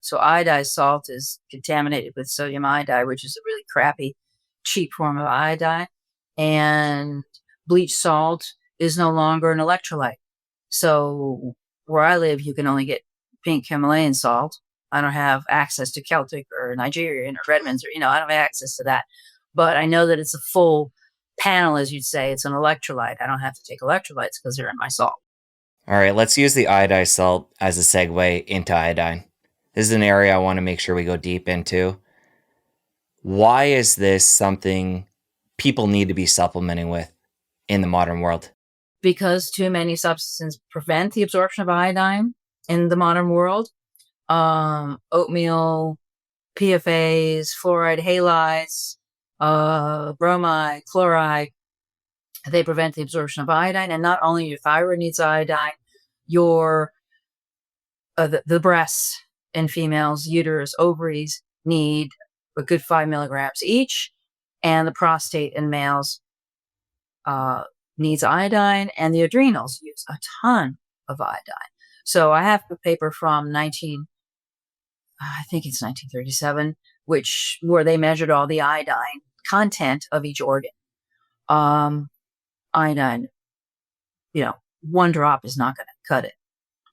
So iodized salt is contaminated with sodium iodide, which is a really crappy, cheap form of iodine. And bleach salt is no longer an electrolyte. So where I live, you can only get pink Himalayan salt. I don't have access to Celtic or Nigerian or Redmond's, or, I don't have access to that. But I know that it's a full panel, as you'd say. It's an electrolyte. I don't have to take electrolytes because they're in my salt. All right, let's use the iodized salt as a segue into iodine. This is an area I want to make sure we go deep into. Why is this something people need to be supplementing with in the modern world? Because too many substances prevent the absorption of iodine in the modern world. Oatmeal, PFAs, fluoride halides, bromide, chloride, they prevent the absorption of iodine. And not only your thyroid needs iodine, your the breasts in females, uterus, ovaries need a good 5 milligrams each, and the prostate in males needs iodine, and the adrenals use a ton of iodine. So I have a paper from I think it's 1937, where they measured all the iodine content of each organ. Iodine, one drop is not going to cut it,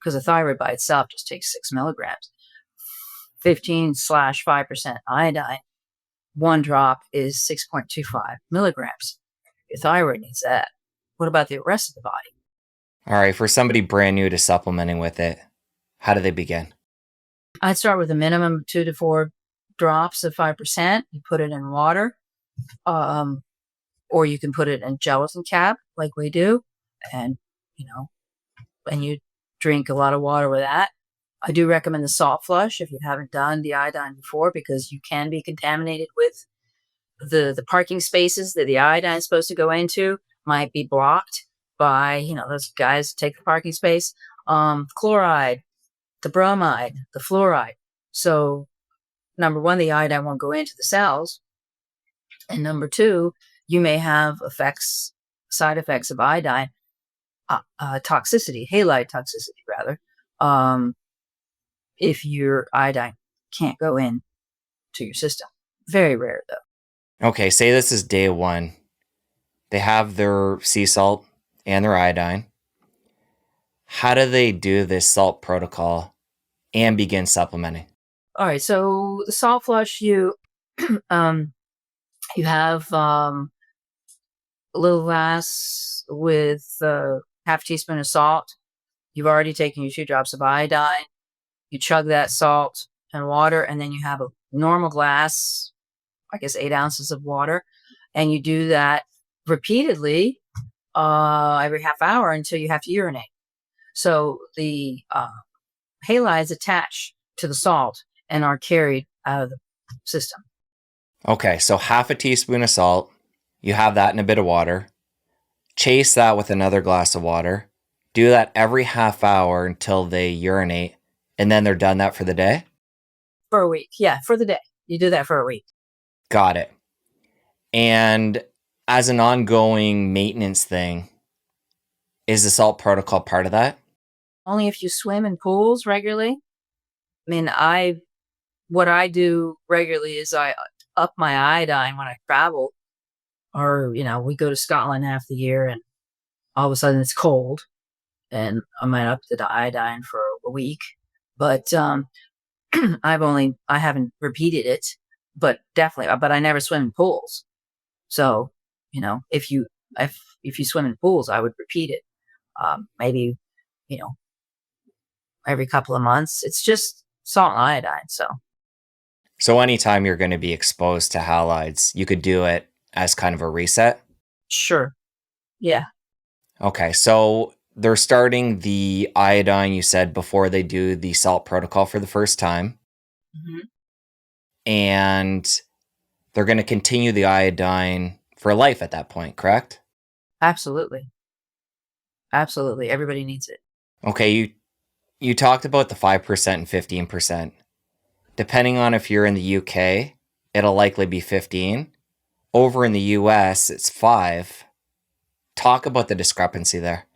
because the thyroid by itself just takes 6 milligrams. 15/5% iodine, one drop is 6.25 milligrams. Your thyroid needs that. What about the rest of the body? All right, for somebody brand new to supplementing with it, how do they begin? I'd start with a minimum of 2 to 4 drops of 5%. You put it in water, or you can put it in gelatin cap like we do, and and you drink a lot of water with that. I do recommend the salt flush if you haven't done the iodine before, because you can be contaminated with the parking spaces that the iodine is supposed to go into might be blocked by, those guys who take the parking space. Chloride, the bromide, the fluoride. So number one, the iodine won't go into the cells. And number two, you may have side effects of iodine, toxicity, halide toxicity rather, if your iodine can't go in to your system. Very rare though. Okay, say this is day one. They have their sea salt and their iodine. How do they do this salt protocol and begin supplementing? All right, so the salt flush, you you have a little glass with half teaspoon of salt. You've already taken your 2 drops of iodine. You chug that salt and water, and then you have a normal glass, I guess 8 ounces of water, and you do that repeatedly every half hour until you have to urinate. So the halides attach to the salt and are carried out of the system. Okay, so half a teaspoon of salt, you have that in a bit of water, chase that with another glass of water, do that every half hour until they urinate, and then they're done that for the day? For a week. Yeah, for the day. You do that for a week. Got it. And as an ongoing maintenance thing, is the salt protocol part of that? Only if you swim in pools regularly. I mean, what I do regularly is I up my iodine when I travel, or, we go to Scotland half the year and all of a sudden it's cold and I might up the iodine for a week. But I haven't repeated it, but I never swim in pools. So, if you swim in pools, I would repeat it. Maybe, every couple of months. It's just salt and iodine. So anytime you're going to be exposed to halides, you could do it as kind of a reset? Sure. Yeah. Okay, so they're starting the iodine, you said, before they do the salt protocol for the first time. Mm-hmm. And they're going to continue the iodine for life at that point, correct? Absolutely. Absolutely. Everybody needs it. Okay, you talked about the 5% and 15%. Depending on if you're in the UK, it'll likely be 15. Over in the US, it's 5. Talk about the discrepancy there.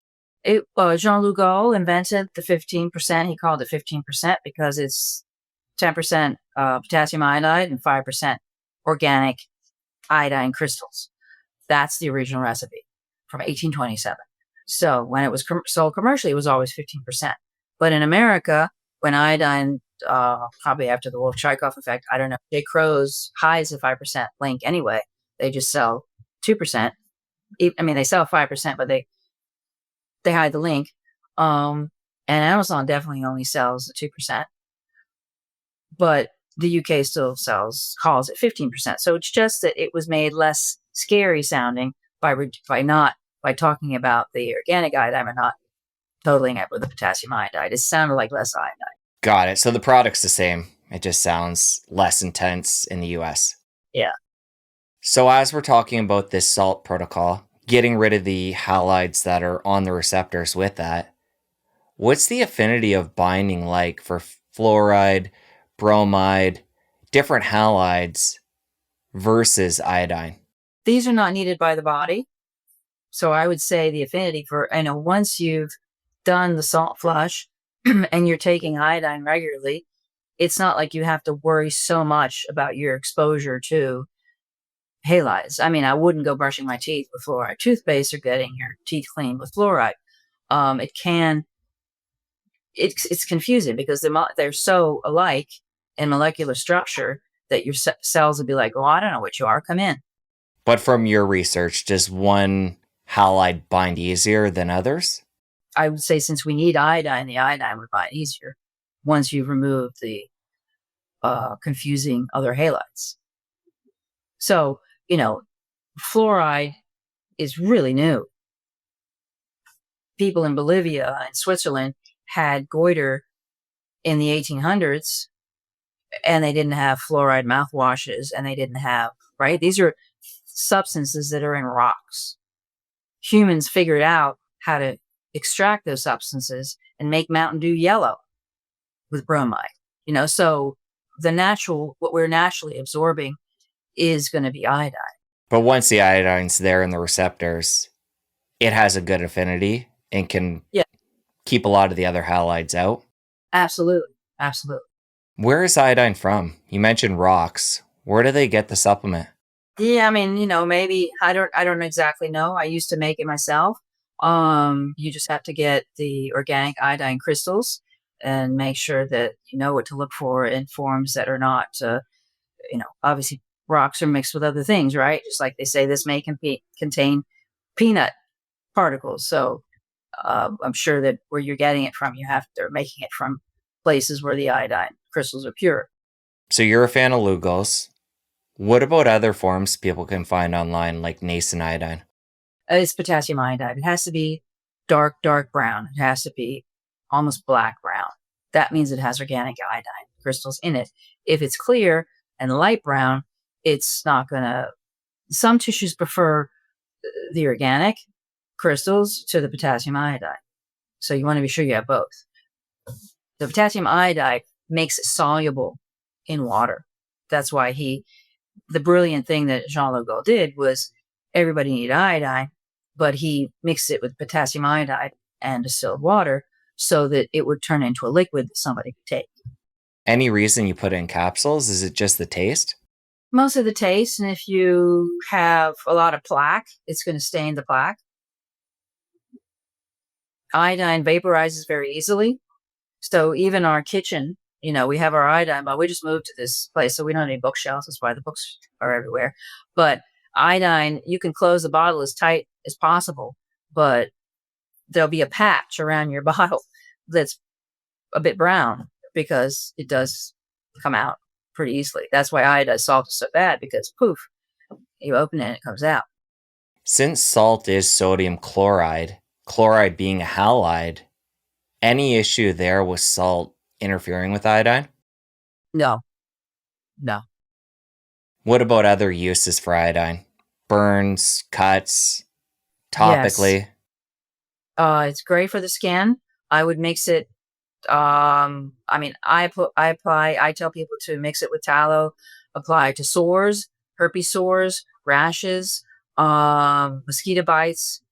Jean Lugo invented the 15%. He called it 15% because it's 10% potassium iodide and 5% organic iodine crystals. That's the original recipe from 1827. So when it was sold commercially, it was always 15%. But in America, when iodine, probably after the Wolff-Chaikoff effect, I don't know, J. Crow's hides a 5% link anyway. They just sell 2%. I mean, they sell 5%, but they hide the link. And Amazon definitely only sells 2%. But the UK still calls it 15%. So it's just that it was made less scary sounding by talking about the organic iodine and not totaling it with the potassium iodide. It sounded like less iodine. Got it. So the product's the same. It just sounds less intense in the US. Yeah. So as we're talking about this salt protocol, getting rid of the halides that are on the receptors with that, what's the affinity of binding like for fluoride, bromide, different halides versus iodine? These are not needed by the body. So I would say the affinity for, once you've done the salt flush and you're taking iodine regularly, it's not like you have to worry so much about your exposure to halides. I mean, I wouldn't go brushing my teeth with fluoride toothpaste or getting your teeth cleaned with fluoride. It's confusing because they're so alike in molecular structure that your cells would be like, oh, I don't know what you are, come in. But from your research, does one halide bind easier than others? I would say since we need iodine, the iodine would bind easier once you've removed the confusing other halides. So, fluoride is really new. People in Bolivia and Switzerland had goiter in the 1800s, and they didn't have fluoride mouthwashes, and they didn't have, right? These are substances that are in rocks. Humans figured out how to extract those substances and make Mountain Dew yellow with bromide. So what we're naturally absorbing is going to be iodine. But once the iodine's there in the receptors, it has a good affinity and can keep a lot of the other halides out. Absolutely. Absolutely. Where is iodine from? You mentioned rocks. Where do they get the supplement? Yeah, I mean, maybe I don't exactly know. I used to make it myself. You just have to get the organic iodine crystals and make sure that you know what to look for in forms that are not, obviously rocks are mixed with other things, right? Just like they say, this may contain peanut particles. So I'm sure that where you're getting it from, they're making it from places where the iodine crystals are pure. So you're a fan of Lugol's. What about other forms people can find online, like nascent iodine? It's potassium iodide. It has to be dark brown. It has to be almost black brown. That means it has organic iodine crystals in it. If it's clear and light brown, it's not going to. Some tissues prefer the organic crystals to the potassium iodide. So you want to be sure you have both. The potassium iodide makes it soluble in water. That's why the brilliant thing that Jean Lugol did was everybody needed iodine, but he mixed it with potassium iodide and distilled water so that it would turn into a liquid that somebody could take. Any reason you put it in capsules? Is it just the taste? Most of the taste, and if you have a lot of plaque, it's going to stain the plaque. Iodine vaporizes very easily. So even our kitchen, we have our iodine, but we just moved to this place, so we don't have any bookshelves. That's why the books are everywhere. But iodine, you can close the bottle as tight as possible, but there'll be a patch around your bottle that's a bit brown because it does come out pretty easily. That's why iodized salt is so bad, because poof, you open it and it comes out. Since salt is sodium chloride, chloride being a halide, any issue there with salt interfering with iodine? No. What about other uses for iodine? Burns, cuts, topically? Yes. It's great for the skin. I would mix it. I tell people to mix it with tallow, apply to sores, herpes sores, rashes, mosquito bites.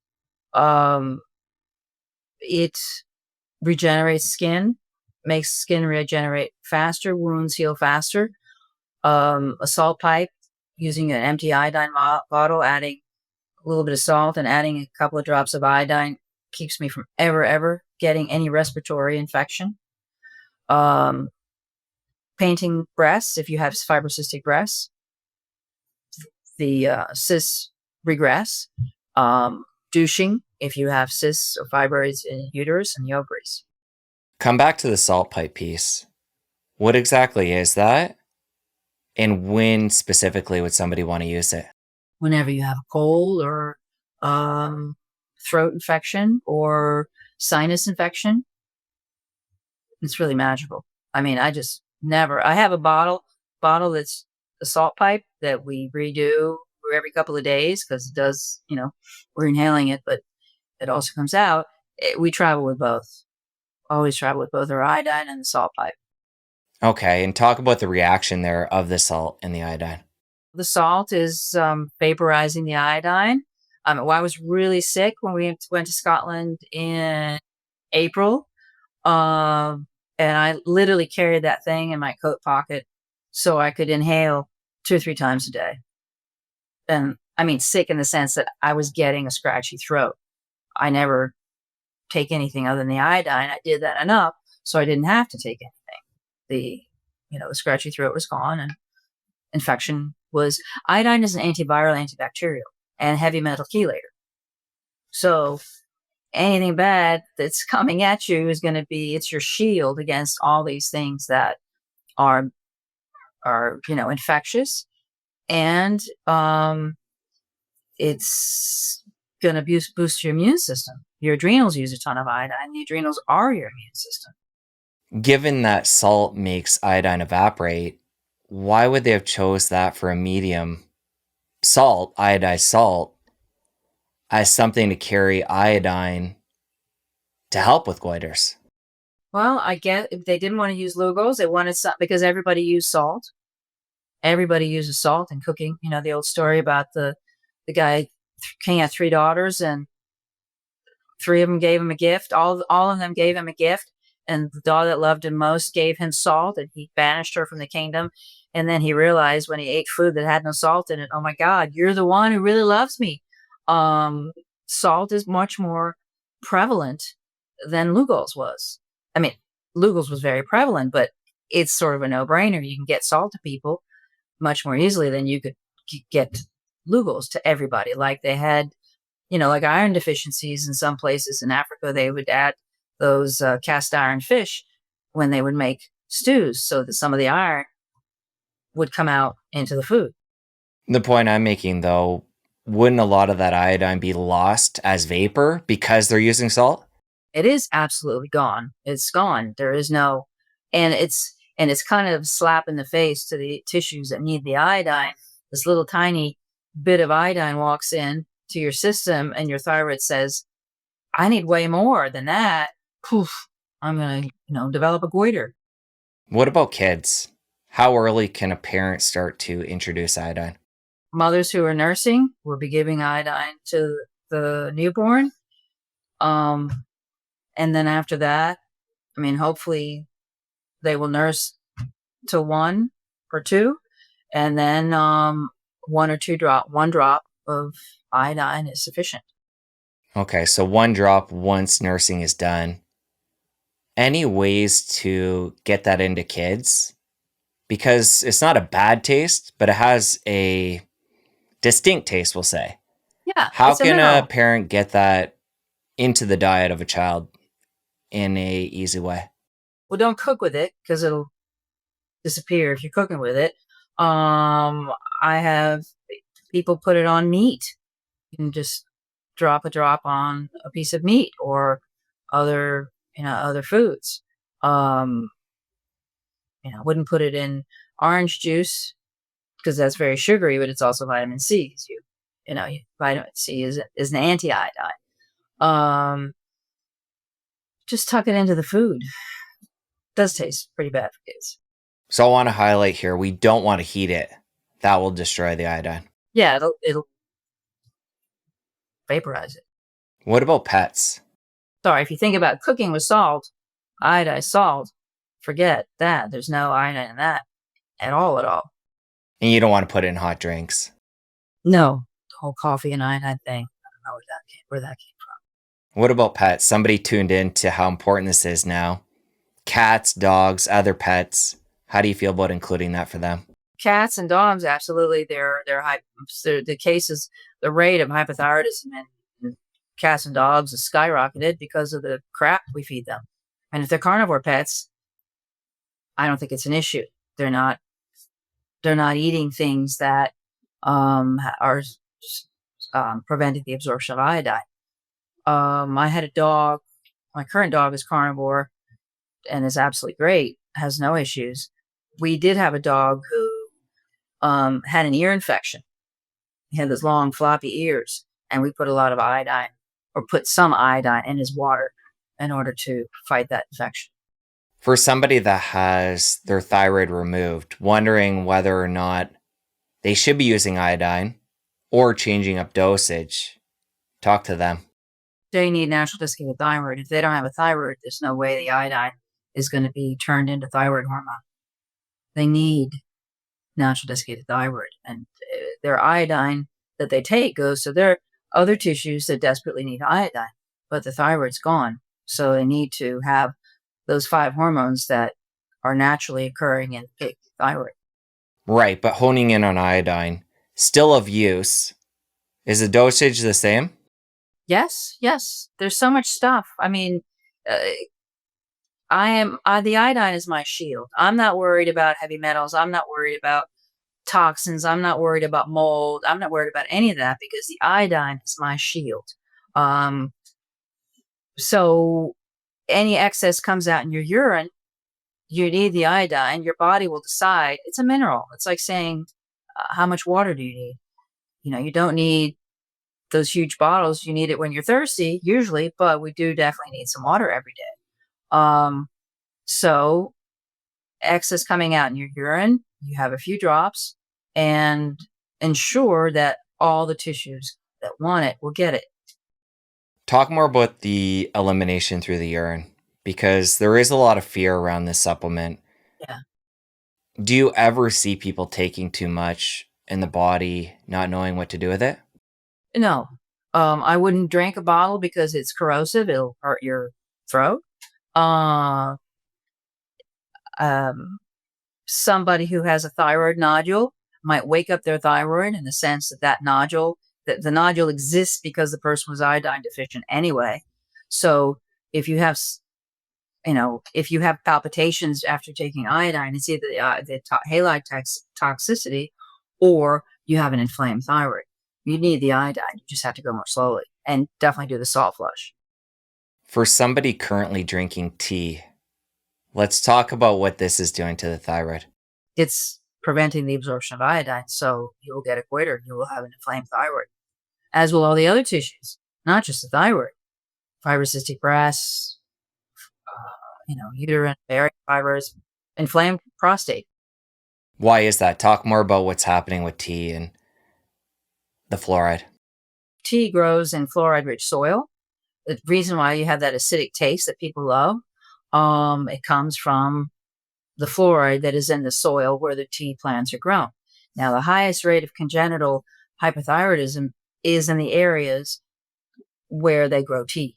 It regenerates skin. makes skin regenerate faster, wounds heal faster. A salt pipe, using an empty iodine bottle, adding a little bit of salt and adding a couple of drops of iodine keeps me from ever getting any respiratory infection. Painting breasts, if you have fibrocystic breasts, the cysts regress. Douching, if you have cysts or fibroids in uterus and the ovaries. Come back to the salt pipe piece. What exactly is that? And when specifically would somebody want to use it? Whenever you have a cold or throat infection or sinus infection, it's really magical. I mean, I have a bottle that's a salt pipe that we redo every couple of days because it does, we're inhaling it, but it also comes out. We travel with both. Always travel with both our iodine and the salt pipe. Okay, and talk about the reaction there of the salt and the iodine. The salt is vaporizing the iodine. Well, I was really sick when we went to Scotland in April. And I literally carried that thing in my coat pocket so I could inhale 2 or 3 times a day. And I mean, sick in the sense that I was getting a scratchy throat. I never take anything other than the iodine. I did that enough so I didn't have to take anything. The scratchy throat was gone and infection was. Iodine is an antiviral, antibacterial, and heavy metal chelator. So anything bad that's coming at you is going to be, it's your shield against all these things that are infectious. And it's going to boost your immune system. Your adrenals use a ton of iodine. The adrenals are your immune system. Given that salt makes iodine evaporate, why would they have chose that for a medium salt, iodized salt, as something to carry iodine to help with goiters? Well, I guess if they didn't want to use Lugol's, they wanted some, because everybody used salt. Everybody uses salt in cooking. You know, the old story about the guy, king had 3 daughters, and 3 of them gave him a gift. All of them gave him a gift. And the daughter that loved him most gave him salt, and he banished her from the kingdom. And then he realized when he ate food that had no salt in it, oh my God, you're the one who really loves me. Salt is much more prevalent than Lugol's was. I mean, Lugol's was very prevalent, but it's sort of a no-brainer. You can get salt to people much more easily than you could get Lugol's to everybody. Like they had, like iron deficiencies in some places in Africa, they would add those cast iron fish when they would make stews so that some of the iron would come out into the food. The point I'm making, though, wouldn't a lot of that iodine be lost as vapor because they're using salt? It is absolutely gone. It's gone. There is no, and it's kind of a slap in the face to the tissues that need the iodine. This little tiny bit of iodine walks in to your system and your thyroid says, I need way more than that. Poof, I'm going to, develop a goiter. What about kids? How early can a parent start to introduce iodine? Mothers who are nursing will be giving iodine to the newborn. And then after that, I mean, hopefully they will nurse to 1 or 2. And then 1 or 2 one drop of iodine is sufficient. Okay, so 1 drop once nursing is done. Any ways to get that into kids? Because it's not a bad taste, but it has a distinct taste, we'll say. Yeah. How can a parent get that into the diet of a child in a easy way? Well, don't cook with it because it'll disappear if you're cooking with it. I have people put it on meat. You can just drop a drop on a piece of meat or other foods. Wouldn't put it in orange juice because that's very sugary, but it's also vitamin C. Vitamin C is an anti-iodine. Just tuck it into the food. It does taste pretty bad for kids. So I want to highlight here, we don't want to heat it. That will destroy the iodine. Yeah, it'll vaporize it. What about pets? Sorry, if you think about cooking with salt, iodized salt, Forget that. There's no iodine in that at all, at all. And you don't want to put it in hot drinks. No, the whole coffee and iodine thing. I don't know where that came from. What about pets? Somebody tuned in to how important this is now. Cats, dogs, other pets. How do you feel about including that for them? Cats and dogs, absolutely. The rate of hypothyroidism in cats and dogs is skyrocketed because of the crap we feed them. And if they're carnivore pets, I don't think it's an issue. They're not eating things that are preventing the absorption of iodine. I had a dog. My current dog is carnivore and is absolutely great. Has no issues. We did have a dog who had an ear infection. He had those long floppy ears, and we put a lot of iodine, or put some iodine in his water in order to fight that infection. For somebody that has their thyroid removed, wondering whether or not they should be using iodine or changing up dosage, talk to them. They need natural desiccated thyroid. If they don't have a thyroid, there's no way the iodine is going to be turned into thyroid hormone. They need natural desiccated thyroid, and their iodine that they take goes to their other tissues that desperately need iodine, but the thyroid's gone. So they need to have those 5 hormones that are naturally occurring in the pig thyroid. Right, but honing in on iodine, still of use. Is the dosage the same? Yes. There's so much stuff. I mean, the iodine is my shield. I'm not worried about heavy metals. I'm not worried about toxins. I'm not worried about mold. I'm not worried about any of that because the iodine is my shield. So any excess comes out in your urine, you need the iodine. Your body will decide. It's a mineral. It's like saying, how much water do you need? You don't need those huge bottles. You need it when you're thirsty, usually, but we do definitely need some water every day. So excess coming out in your urine, you have a few drops, and ensure that all the tissues that want it will get it. Talk more about the elimination through the urine, because there is a lot of fear around this supplement. Yeah. Do you ever see people taking too much in the body, not knowing what to do with it? No. I wouldn't drink a bottle because it's corrosive. It'll hurt your throat. Somebody who has a thyroid nodule might wake up their thyroid in the sense that the nodule exists because the person was iodine deficient anyway. So if you have palpitations after taking iodine, it's either the halide toxicity, or you have an inflamed thyroid. You need the iodine. You just have to go more slowly, and definitely do the salt flush. For somebody currently drinking tea, let's talk about what this is doing to the thyroid. It's preventing the absorption of iodine, so you will get a goiter. You will have an inflamed thyroid, as will all the other tissues, not just the thyroid. Fibrocystic breasts, uterine, ovarian fibers, inflamed prostate. Why is that? Talk more about what's happening with tea and the fluoride. Tea grows in fluoride-rich soil. The reason why you have that acidic taste that people love, it comes from the fluoride that is in the soil where the tea plants are grown. Now, the highest rate of congenital hypothyroidism is in the areas where they grow tea.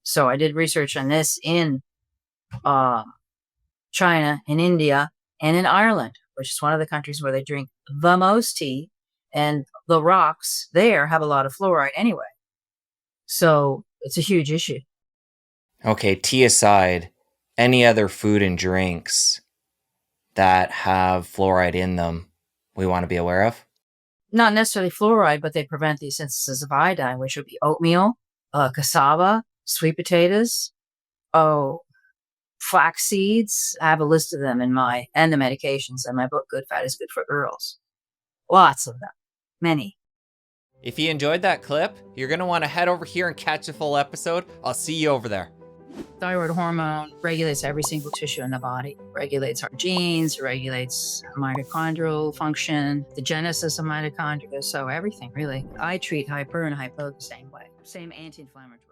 So I did research on this in China, in India, and in Ireland, which is one of the countries where they drink the most tea, and the rocks there have a lot of fluoride anyway. So it's a huge issue. Okay, tea aside, any other food and drinks that have fluoride in them we want to be aware of? Not necessarily fluoride, but they prevent the synthesis of iodine, which would be oatmeal, cassava, sweet potatoes, flax seeds. I have a list of them and the medications in my book, Good Fat is Good for Girls. Lots of them. Many. If you enjoyed that clip, you're going to want to head over here and catch the full episode. I'll see you over there. Thyroid hormone regulates every single tissue in the body. Regulates our genes, regulates mitochondrial function, the genesis of mitochondria, so everything really. I treat hyper and hypo the same way. Same anti-inflammatory.